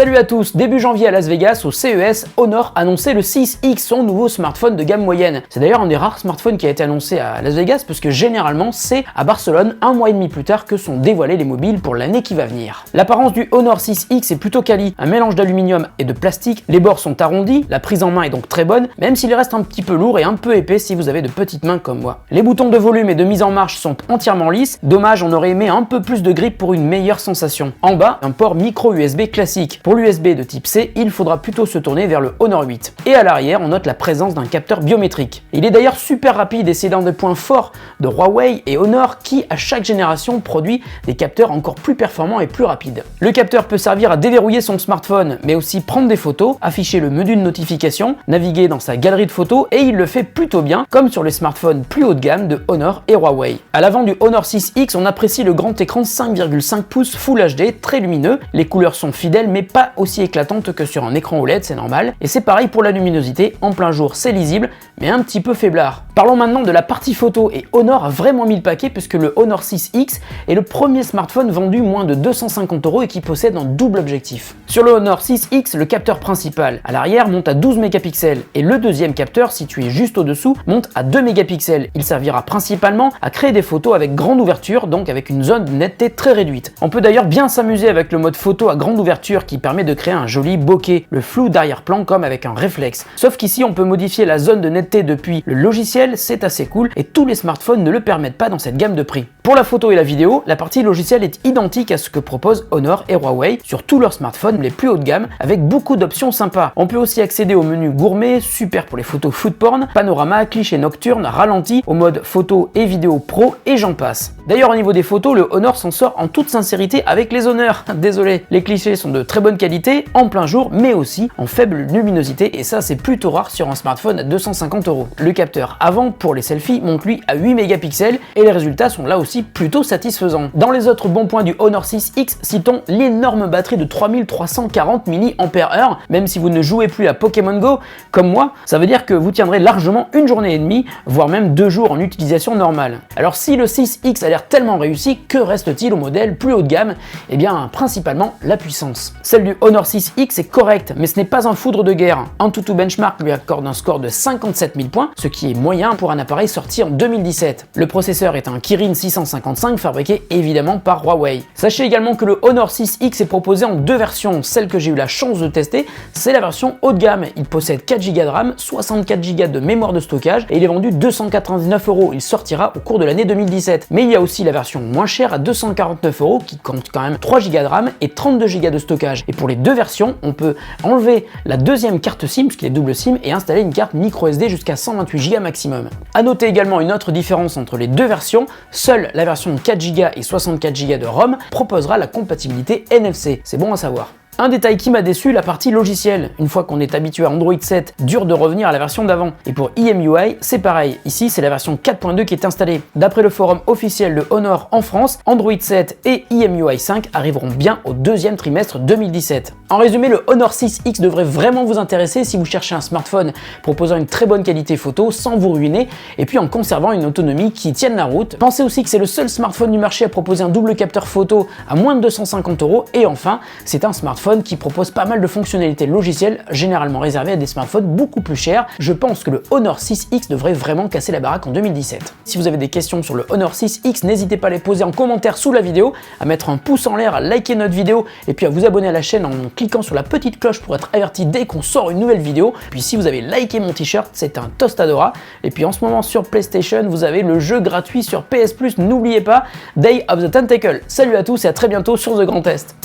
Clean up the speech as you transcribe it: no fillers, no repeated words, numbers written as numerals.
Salut à tous, début janvier à Las Vegas, au CES, Honor annonçait le 6X, son nouveau smartphone de gamme moyenne. C'est d'ailleurs un des rares smartphones qui a été annoncé à Las Vegas, parce que généralement c'est à Barcelone, un mois et demi plus tard que sont dévoilés les mobiles pour l'année qui va venir. L'apparence du Honor 6X est plutôt quali, un mélange d'aluminium et de plastique, les bords sont arrondis, la prise en main est donc très bonne, même s'il reste un petit peu lourd et un peu épais si vous avez de petites mains comme moi. Les boutons de volume et de mise en marche sont entièrement lisses, dommage on aurait aimé un peu plus de grip pour une meilleure sensation. En bas, un port micro USB classique. Pour l'USB de type C, il faudra plutôt se tourner vers le Honor 8. Et à l'arrière, on note la présence d'un capteur biométrique. Il est d'ailleurs super rapide et c'est l'un des points forts de Huawei et Honor qui, à chaque génération, produit des capteurs encore plus performants et plus rapides. Le capteur peut servir à déverrouiller son smartphone, mais aussi prendre des photos, afficher le menu de notification, naviguer dans sa galerie de photos et il le fait plutôt bien, comme sur les smartphones plus haut de gamme de Honor et Huawei. À l'avant du Honor 6X, on apprécie le grand écran 5,5 pouces Full HD, très lumineux. Les couleurs sont fidèles mais pas aussi éclatantes que sur un écran OLED, c'est normal. Et c'est pareil pour la luminosité, en plein jour c'est lisible, mais un petit peu faiblard. Parlons maintenant de la partie photo et Honor a vraiment mis le paquet puisque le Honor 6X est le premier smartphone vendu moins de 250 € et qui possède un double objectif. Sur le Honor 6X, le capteur principal à l'arrière monte à 12 mégapixels et le deuxième capteur situé juste au-dessous monte à 2 mégapixels. Il servira principalement à créer des photos avec grande ouverture, donc avec une zone de netteté très réduite. On peut d'ailleurs bien s'amuser avec le mode photo à grande ouverture qui permet de créer un joli bokeh, le flou d'arrière-plan comme avec un réflexe. Sauf qu'ici on peut modifier la zone de netteté depuis le logiciel, c'est assez cool et tous les smartphones ne le permettent pas dans cette gamme de prix. Pour la photo et la vidéo, la partie logicielle est identique à ce que proposent Honor et Huawei sur tous leurs smartphones les plus haut de gamme avec beaucoup d'options sympas. On peut aussi accéder au menu gourmet, super pour les photos food porn, panorama, cliché nocturne, ralenti, au mode photo et vidéo pro et j'en passe. D'ailleurs au niveau des photos, le Honor s'en sort en toute sincérité avec les honneurs. Désolé, les clichés sont de très bonne qualité, en plein jour, mais aussi en faible luminosité et ça c'est plutôt rare sur un smartphone à 250 €. Le capteur avant pour les selfies monte lui à 8 mégapixels et les résultats sont là aussi plutôt satisfaisants. Dans les autres bons points du Honor 6X, citons l'énorme batterie de 3340 mAh. Même si vous ne jouez plus à Pokémon Go comme moi, ça veut dire que vous tiendrez largement une journée et demie, voire même 2 jours en utilisation normale. Alors si le 6X a l'air tellement réussi, que reste-t-il au modèle plus haut de gamme? Eh bien principalement la puissance. Celle du Honor 6X est correcte, mais ce n'est pas un foudre de guerre. Antutu Benchmark lui accorde un score de 57 000 points, ce qui est moyen pour un appareil sorti en 2017. Le processeur est un Kirin 655 fabriqué évidemment par Huawei. Sachez également que le Honor 6X est proposé en deux versions. Celle que j'ai eu la chance de tester, c'est la version haut de gamme. Il possède 4 Go de RAM, 64 Go de mémoire de stockage et il est vendu 299 €. Il sortira au cours de l'année 2017. Mais il y a aussi la version moins chère à 249 € qui compte quand même 3 Go de RAM et 32 Go de stockage. Et pour les deux versions, on peut enlever la deuxième carte SIM, puisqu'il est double SIM, et installer une carte micro SD jusqu'à 128 Go maximum. A noter également une autre différence entre les deux versions, seule la version 4 Go et 64 Go de ROM proposera la compatibilité NFC. C'est bon à savoir. Un détail qui m'a déçu, la partie logicielle. Une fois qu'on est habitué à Android 7, dur de revenir à la version d'avant. Et pour EMUI, c'est pareil. Ici, c'est la version 4.2 qui est installée. D'après le forum officiel de Honor en France, Android 7 et EMUI 5 arriveront bien au deuxième trimestre 2017. En résumé, le Honor 6X devrait vraiment vous intéresser si vous cherchez un smartphone proposant une très bonne qualité photo sans vous ruiner et puis en conservant une autonomie qui tienne la route. Pensez aussi que c'est le seul smartphone du marché à proposer un double capteur photo à moins de 250 € et enfin, c'est un smartphone qui propose pas mal de fonctionnalités logicielles, généralement réservées à des smartphones beaucoup plus chers. Je pense que le Honor 6X devrait vraiment casser la baraque en 2017. Si vous avez des questions sur le Honor 6X, n'hésitez pas à les poser en commentaire sous la vidéo, à mettre un pouce en l'air, à liker notre vidéo et puis à vous abonner à la chaîne en cliquant sur la petite cloche pour être averti dès qu'on sort une nouvelle vidéo. Puis si vous avez liké mon t-shirt, c'est un tostadora. Et puis en ce moment sur PlayStation, vous avez le jeu gratuit sur PS Plus, n'oubliez pas, Day of the Tentacle. Salut à tous et à très bientôt sur The Grand Test.